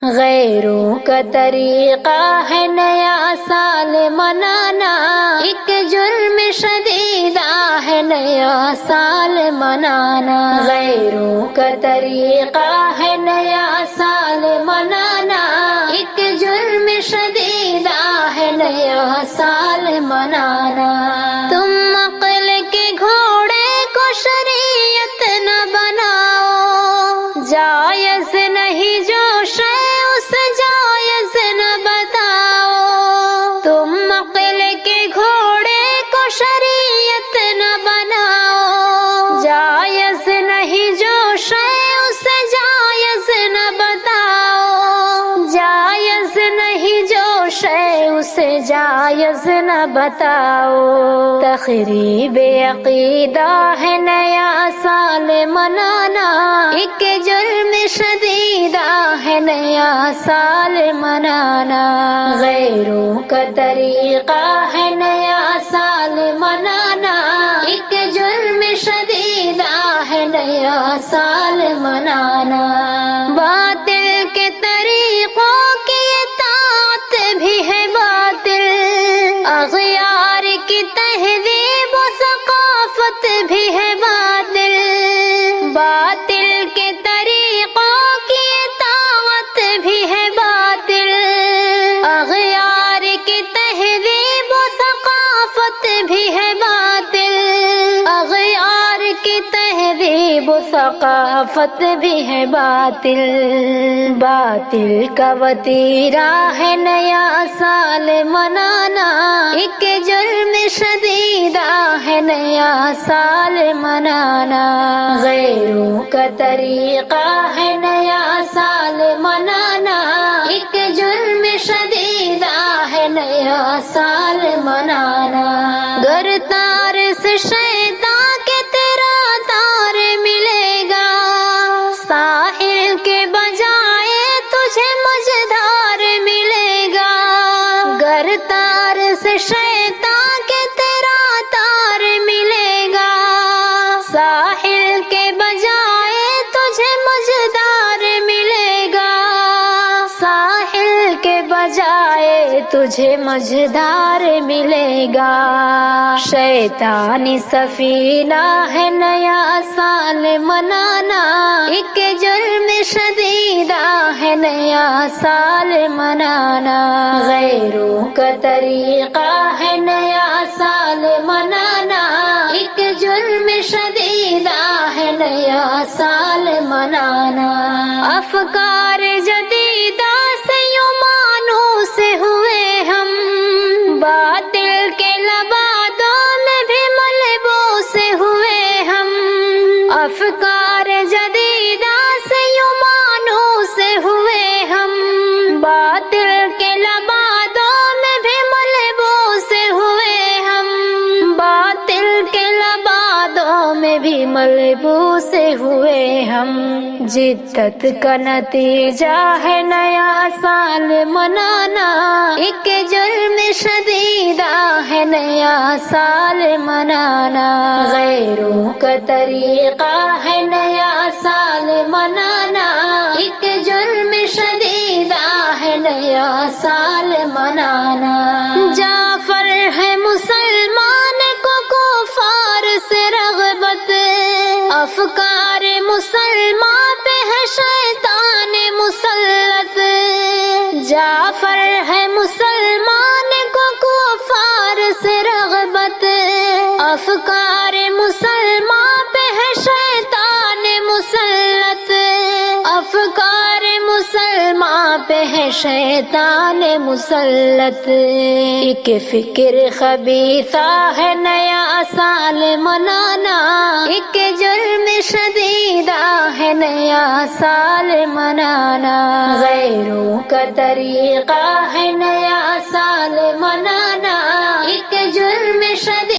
غیروں کا طریقہ ہے نیا سال منانا، ایک جرم شدیدہ ہے نیا سال منانا۔ غیروں کا طریقہ ہے نیا سال منانا، ایک جرم شدیدہ ہے نیا سال منانا۔ تم عقل کے گھوڑے کو شریعت نہ بناؤ، جائز نہیں جو شے اس جائز نہ بتاؤ۔ تم عقل کے گھوڑے کو شریعت نہ بناؤ، جائز نہیں جو شے اس جائز نہ بتاؤ۔ جائز نہیں جو شے اسے جائز نہ بتاؤ۔ تخریب عقیدہ ہے نیا سال منانا، ایک جرم شدیدہ ہے نیا سال منانا۔ غیروں کا طریقہ ہے نیا سال منانا، ایک جرم شدیدہ ہے نیا سال منانا۔ باطل کے طریقوں کی اطاعت بھی ہے باطل، اغیار کی تہذیب و ثقافت بھی ہے باطل۔ باطل کے طریقوں کی اطاعت بھی ہے باطل، اغیار کی تہذیب و ثقافت بھی ہے باطل۔ اغیار کی تہذیب و ثقافت بھی ہے باطل۔ باطل کا وتیرہ ہے نیا سال منانا، ایک جرم شدیدہ ہے نیا سال منانا۔ غیروں کا طریقہ ہے نیا سال منانا، ایک جرم شدیدہ ہے نیا سال منانا۔ گر تار سے شیطان کے تیرا تار ملے گا، ساحل کے بجائے تجھے مجھدار ملے گا۔ گر تار سے شیطان کے تیرا تار ملے گا، ساحل کے بجائے تجھے مجھدار ملے گا۔ ساحل کے بجائے تجھے مجھدار ملے گا۔ شیطانی سفینہ ہے نیا سال منانا، ایک جرم شدیدہ ہے نیا سال منانا۔ غیروں کا طریقہ ہے نیا سال منانا، ایک جرم شدیدہ ہے نیا سال منانا۔ افکار جدیدہ سے یوں مانوس ہوئے ہم، باطل کے لبادوں میں بھی ملبوس ہوئے ہم۔ افکار جدیدہ سے یوں مانوس ہوئے ہم، باطل کے لبادوں میں بھی ملبوس ہوئے ہم۔ باطل کے لبادوں میں بھی ملبوس ہوئے ہم۔ جدت کا نتیجہ ہے نیا سال منانا، ایک جرم شدیدہ ہے نیا سال منانا۔ غیروں کا طریقہ ہے نیا سال منانا، ایک جرم شدیدہ ہے نیا سال منانا۔ جعفر ہے مسلمان کو کفار سے رغبت، افکار مسلمان پہ ہے شیطان مسلط۔ جعفر ہے مسلمان کو کفار سے رغبت، افکار مسلمان پہ ہے شیطان مسلط۔ افکار مسلمان پہ ہے شیطان مسلط۔ ایک فکر خبیثہ ہے نیا سال منانا، ایک جرم شدیدہ ہے نیا سال منانا۔ غیروں کا طریقہ ہے نیا سال منانا،